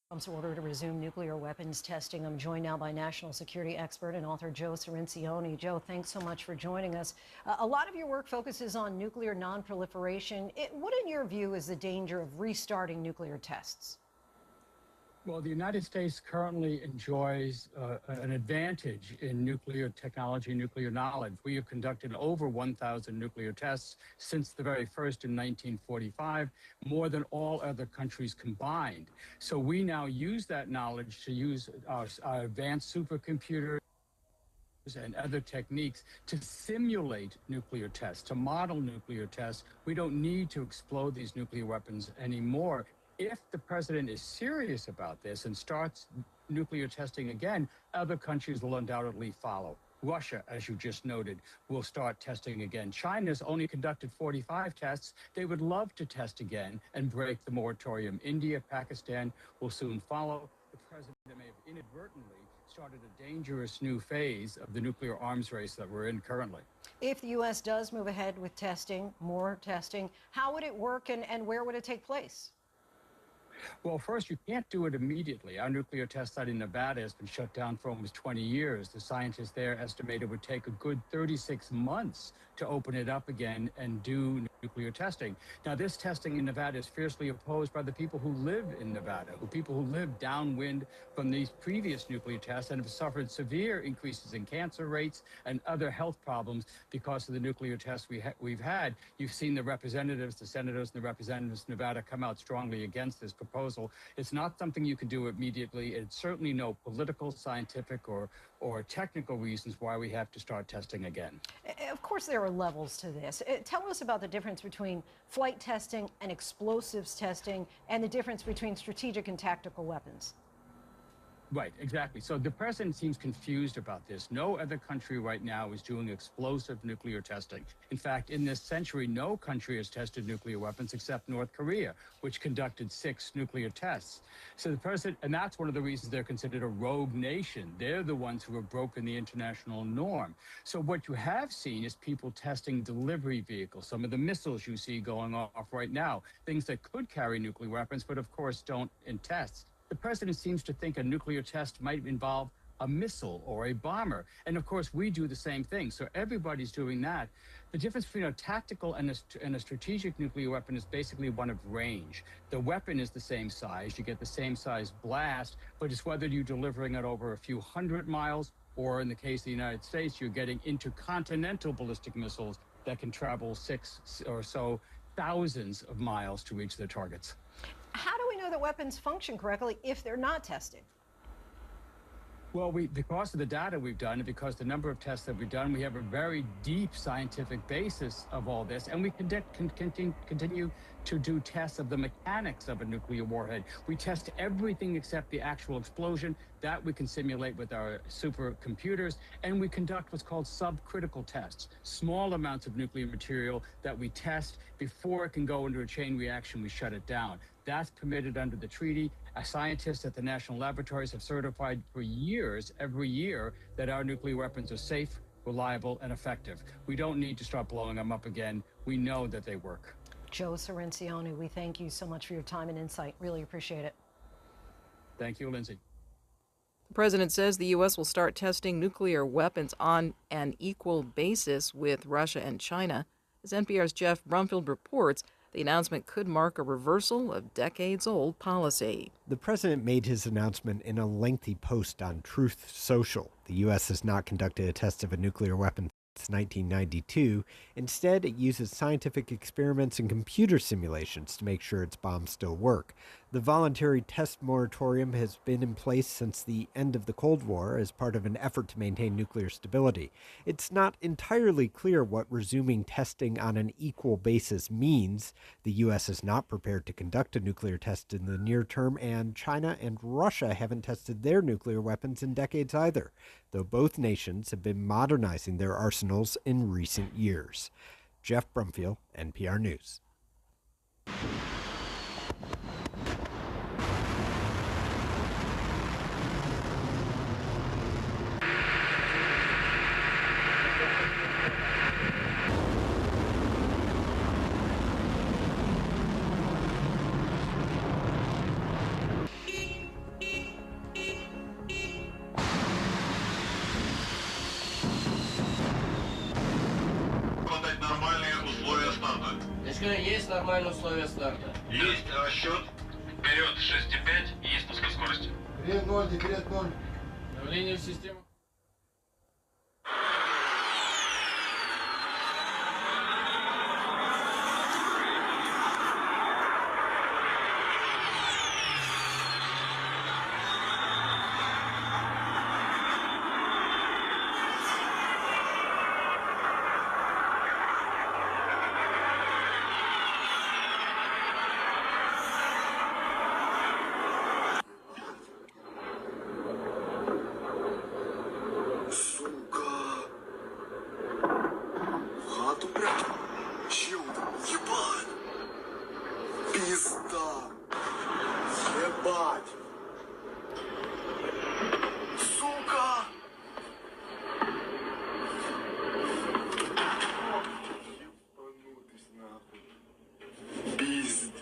Trump's order to resume nuclear weapons testing. I'm joined now by national security expert and author Joe Cirincione. Joe, thanks so much for joining us. A lot of your work focuses on nuclear nonproliferation. What, in your view, is the danger of restarting nuclear tests? Well, the United States currently enjoys an advantage in nuclear technology, nuclear knowledge. We have conducted over 1,000 nuclear tests since the very first in 1945, more than all other countries combined. So we now use that knowledge to use our advanced supercomputers and other techniques to simulate nuclear tests, to model nuclear tests. We don't need to explode these nuclear weapons anymore. If the president is serious about this and starts nuclear testing again, other countries will undoubtedly follow. Russia, as you just noted, will start testing again. China's only conducted 45 tests. They would love to test again and break the moratorium. India, Pakistan will soon follow. The president may have inadvertently started a dangerous new phase of the nuclear arms race that we're in currently. If the U.S. does move ahead with testing, more testing, how would it work and where would it take place? Well, first, you can't do it immediately. Our nuclear test site in Nevada has been shut down for almost 20 years. The scientists there estimate it would take a good 36 months to open it up again and do nuclear testing. Now, this testing in Nevada is fiercely opposed by the people who live in Nevada, people who live downwind from these previous nuclear tests and have suffered severe increases in cancer rates and other health problems because of the nuclear tests we've had. You've seen the representatives, the senators and the representatives of Nevada come out strongly against this proposal. It's not something you can do immediately. It's certainly no political, scientific, or technical reasons why we have to start testing again. Of course, there are levels to this. Tell us about the difference between flight testing and explosives testing and the difference between strategic and tactical weapons. Right, exactly. So the president seems confused about this. No other country right now is doing explosive nuclear testing. In fact, in this century, no country has tested nuclear weapons except North Korea, which conducted 6 nuclear tests. So the president, and that's one of the reasons they're considered a rogue nation. They're the ones who have broken the international norm. So what you have seen is people testing delivery vehicles, some of the missiles you see going off right now, things that could carry nuclear weapons, but of course don't in tests. The president seems to think a nuclear test might involve a missile or a bomber. And of course, we do the same thing. So everybody's doing that. The difference between a tactical and a strategic nuclear weapon is basically one of range. The weapon is the same size. You get the same size blast, but it's whether you're delivering it over a few hundred miles, or in the case of the United States, you're getting intercontinental ballistic missiles that can travel 6 or so thousands of miles to reach their targets. How do we know that weapons function correctly if they're not tested? Well, because of the data we've done and because the number of tests that we've done, we have a very deep scientific basis of all this. And we continue to do tests of the mechanics of a nuclear warhead. We test everything except the actual explosion. That we can simulate with our supercomputers. And we conduct what's called subcritical tests, small amounts of nuclear material that we test before it can go into a chain reaction. We shut it down. That's permitted under the treaty. Scientists at the national laboratories have certified for years, every year, that our nuclear weapons are safe, reliable, and effective. We don't need to start blowing them up again. We know that they work. Joe Cirincione, we thank you so much for your time and insight. Really appreciate it. Thank you, Lindsay. The president says the U.S. will start testing nuclear weapons on an equal basis with Russia and China. As NPR's Jeff Brumfield reports, the announcement could mark a reversal of decades-old policy. The president made his announcement in a lengthy post on Truth Social. The U.S. has not conducted a test of a nuclear weapon since 1992. Instead, it uses scientific experiments and computer simulations to make sure its bombs still work. The voluntary test moratorium has been in place since the end of the Cold War as part of an effort to maintain nuclear stability. It's not entirely clear what resuming testing on an equal basis means. The U.S. is not prepared to conduct a nuclear test in the near term, and China and Russia haven't tested their nuclear weapons in decades either, though both nations have been modernizing their arsenals in recent years. Jeff Brumfield, NPR News. Леночка, есть нормальные условия старта? Есть расчет. Вперед 6,5, есть пускай скорость. Вперед 0, вперед 0. Давление в систему. Хату прячь. Чего там? Ебать. Пизда. Ебать. Сука. Ебанутый нахуй. Пизд.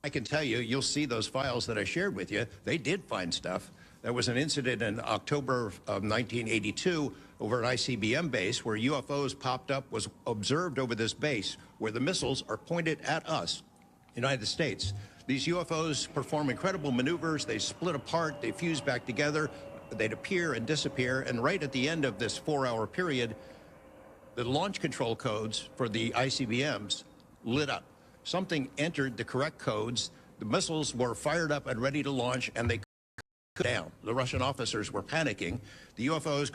I can tell you, you'll see those files that I shared with you. They did find stuff. There was an incident in October of 1982 over an ICBM base where UFOs popped up, was observed over this base where the missiles are pointed at us, United States. These UFOs perform incredible maneuvers. They split apart, they fuse back together, they'd appear and disappear. And right at the end of this 4-hour period, the launch control codes for the ICBMs lit up. Something entered the correct codes. The missiles were fired up and ready to launch, and they down. The Russian officers were panicking. The UFOs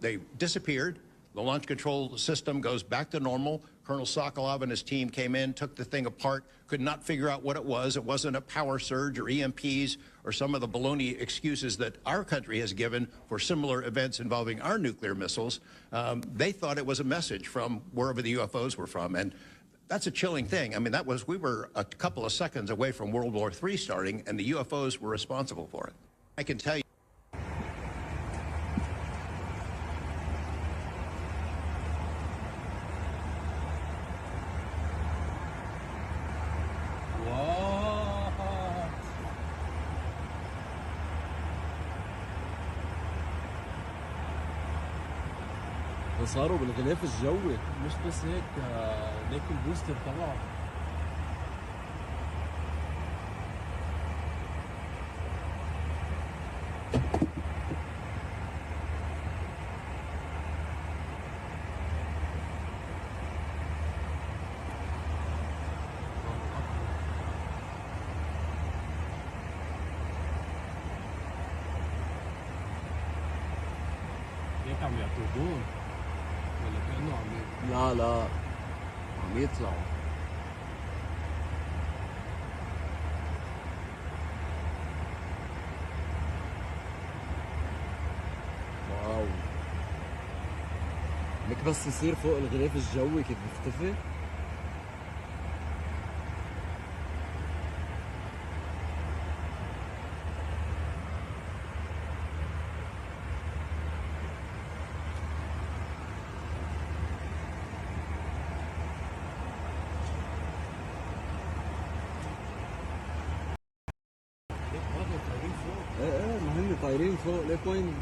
they disappeared. The launch control system goes back to normal. Colonel Sokolov and his team came in, took the thing apart, could not figure out what it was. It wasn't a power surge or EMPs or some of the baloney excuses that our country has given for similar events involving our nuclear missiles. They thought it was a message from wherever the UFOs were from. And that's a chilling thing. I mean, we were a couple of seconds away from World War III starting, and the UFOs were responsible for it. I can tell you. صاروا بالغلاف الجوي مش بس هيك ناكل بوستر طبعا هيك عم يعطوكم ولا كأنه لا عم يطلعوا واو لك بس يصير فوق الغلاف الجوي كيف بيختفي ايه ما هن طايرين فوق ليك وين